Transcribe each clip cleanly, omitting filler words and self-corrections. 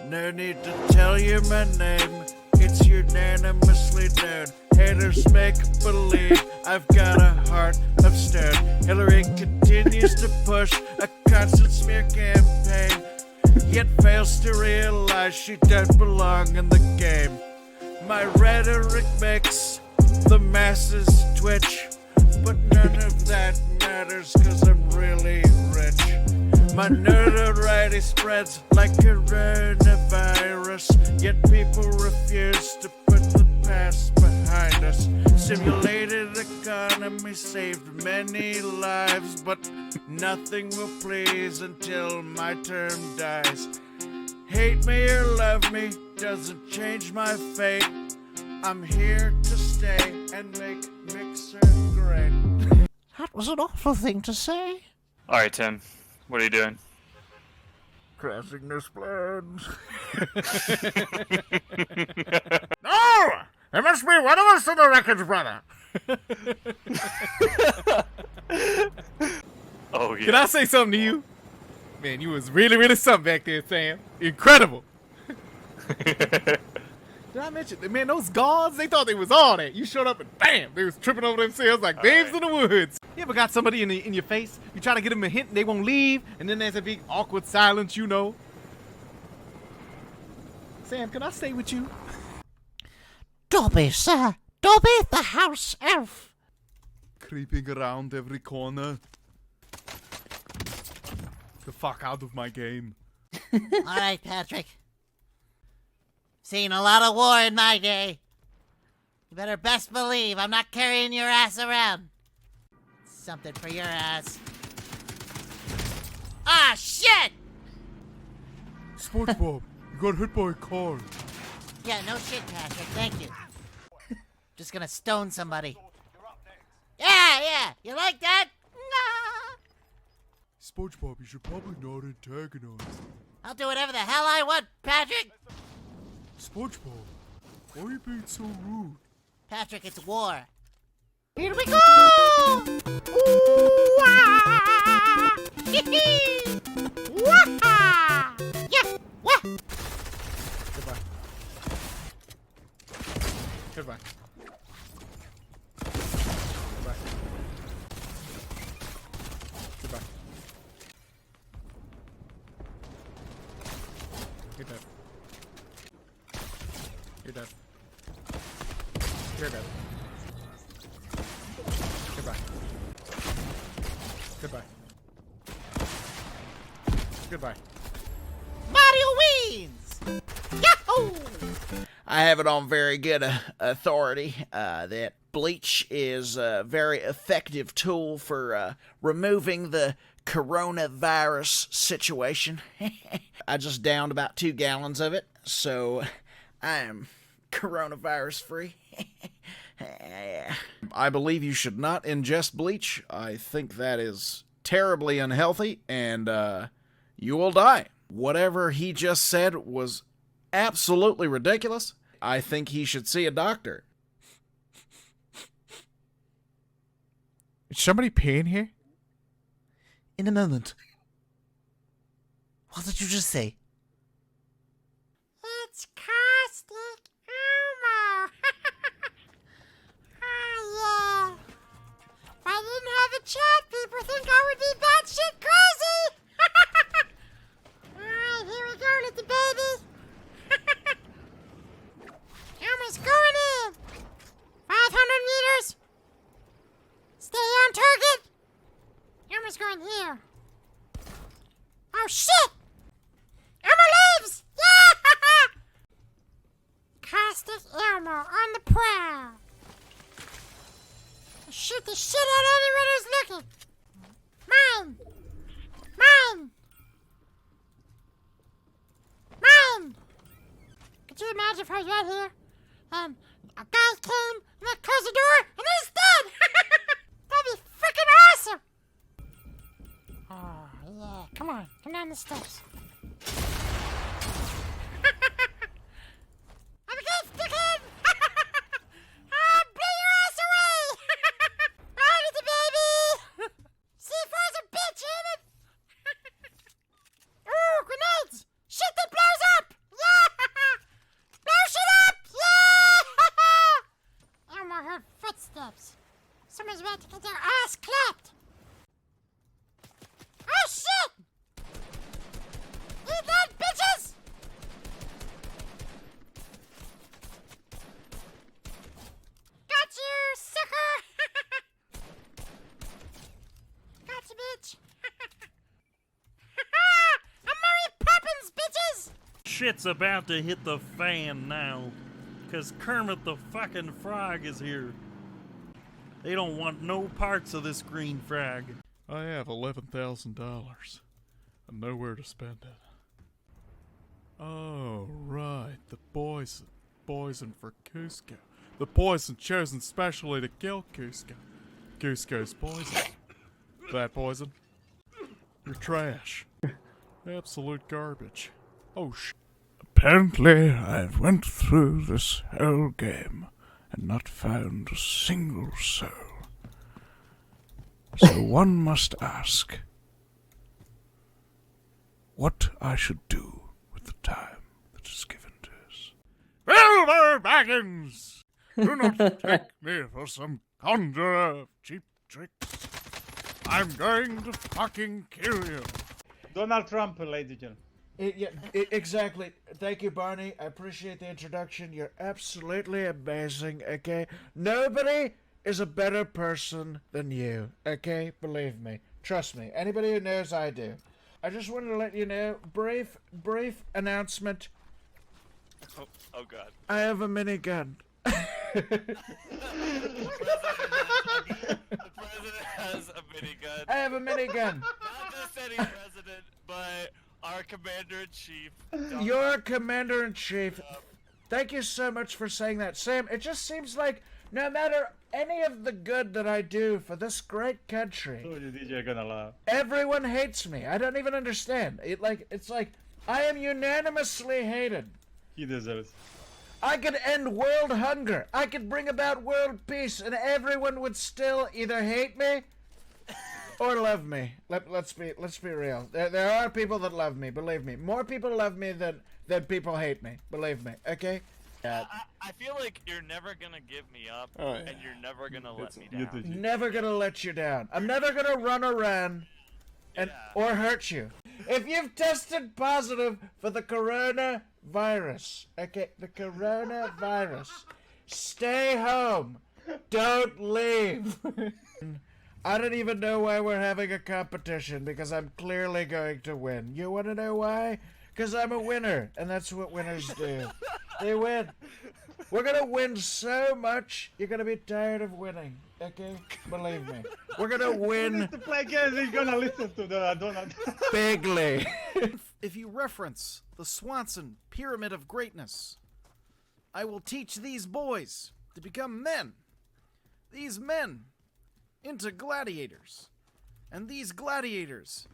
No need to tell you my name, it's unanimously known. Haters make believe I've got a heart of stone. Hillary continues to push a constant smear campaign, yet fails to realize she don't belong in the game. My rhetoric makes the masses twitch, but none of that matters cause I'm really rich. My notoriety spreads like coronavirus, yet people refuse to put the past behind us. Simulated economy saved many lives, but nothing will please until my term dies. Hate me or love me doesn't change my fate. I'm here to stay and make Mixer great. That was an awful thing to say. Alright, Tim. What are you doing? Crashing this plans. No! There must be one of us in the wreckage, brother. Oh, yeah. Can I say something to you? Man, you was really, really something back there, Sam. Incredible. Did I mention, man, those guards, they thought they was all that. You showed up and bam, they was tripping over themselves like babes in the woods. You ever got somebody in your face, you try to get them a hint and they won't leave, and then there's a big awkward silence, you know? Sam, can I stay with you? Dobby, sir. Dobby the house elf. Creeping around every corner. The fuck out of my game. All right, Patrick. Seen a lot of war in my day. You better best believe I'm not carrying your ass around. Something for your ass. Ah, shit! SpongeBob, you got hit by a car. Yeah, no shit, Patrick. Thank you. Just gonna stone somebody. Yeah. You like that? Nah. SpongeBob, you should probably not antagonize. I'll do whatever the hell I want, Patrick. SpongeBob, why are you being so rude? Patrick, it's war. Here we go! Ooh-wah! Hee-hee! Wah-ha! Yeah! Wah! Goodbye. Goodbye. Goodbye. Goodbye. You're dead. You're dead. You're dead. Goodbye. Goodbye. Goodbye. Mario wins! Yahoo! I have it on very good authority that bleach is a very effective tool for removing the coronavirus situation. I just downed about 2 gallons of it, so I am coronavirus free. I believe you should not ingest bleach. I think that is terribly unhealthy, and you will die. Whatever he just said was absolutely ridiculous. I think he should see a doctor. Is somebody peeing here? In a moment. What did you just say? It's caustic humor. Oh, yeah. If I didn't have a chat, people think I would be batshit crazy. Alright, here we go, little baby. Elmer's going in. 500 meters. Stay on target. Elmer's going here. Oh, shit! Elmer lives! Yeah! Caustic Elmer on the prowl. I'll shoot the shit out of anyone who's looking. Mine! Mine! Mine! Could you imagine if I got here and a guy came and I closed the door and he's dead? That'd be freaking awesome! Oh, yeah. Come on. Come down the steps. I'm a good dickhead! Ah, blow your ass away! Oh, little baby! C4's a bitch, ain't it? Ooh, grenades! Shit that blows up! Yeah! shit's about to hit the fan now. Cause Kermit the fucking Frog is here. They don't want no parts of this green frog. I have $11,000 and nowhere to spend it. Oh, right, the poison for Cusco. The poison chosen specially to kill Cusco. Cusco's poison. That poison? You're trash. Absolute garbage. Oh, Apparently, I've went through this whole game and not found a single soul. So one must ask what I should do with the time that is given to us. Wilbur Baggins! Do not take me for some conjurer of cheap tricks. I'm going to fucking kill you. Donald Trump, ladies and gentlemen. Exactly. Thank you, Barney. I appreciate the introduction. You're absolutely amazing, okay? Nobody is a better person than you, okay? Believe me. Trust me. Anybody who knows, I do. I just wanted to let you know, brief announcement. Oh God. I have a minigun. The president has a minigun. I have a minigun. Not just any president, but our commander-in-chief. Your commander-in-chief. Thank you so much for saying that, Sam. It just seems like no matter any of the good that I do for this great country, You're gonna laugh. everyone hates me. I don't even understand. It's like I am unanimously hated. He deserves. I could end world hunger. I could bring about world peace, and everyone would still either hate me or love me. Let's be real. There are people that love me. Believe me. More people love me than people hate me. Believe me. Okay. I feel like you're never gonna give me up, and you're never gonna let me down. Never gonna let you down. I'm never gonna run around and or hurt you. If you've tested positive for the coronavirus, okay, the coronavirus, stay home. Don't leave. I don't even know why we're having a competition because I'm clearly going to win. You want to know why? Because I'm a winner, and that's what winners do. They win. We're gonna win so much, you're gonna be tired of winning. Okay? Believe me. We're gonna win To play games, he's gonna listen to the Donald. bigly. If you reference the Swanson Pyramid of Greatness, I will teach these boys to become men. These men into gladiators. And these gladiators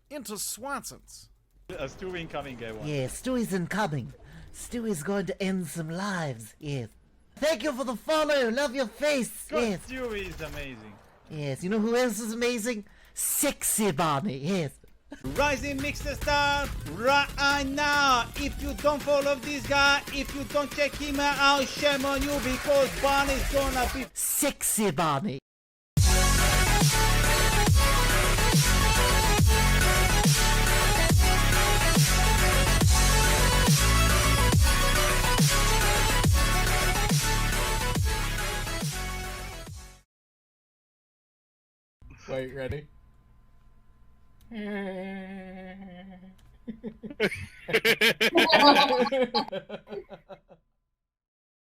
into Swansons. A Stu incoming guy one. Yes, Stewie's incoming. Stewie's going to end some lives, yes. Thank you for the follow, love your face, yes. Stu is amazing. Yes, you know who else is amazing? Sexy Barney, yes. Rising Mixer Star right now. If you don't follow this guy, if you don't check him out, shame on you because Barney's gonna be Sexy Barney. Wait, ready?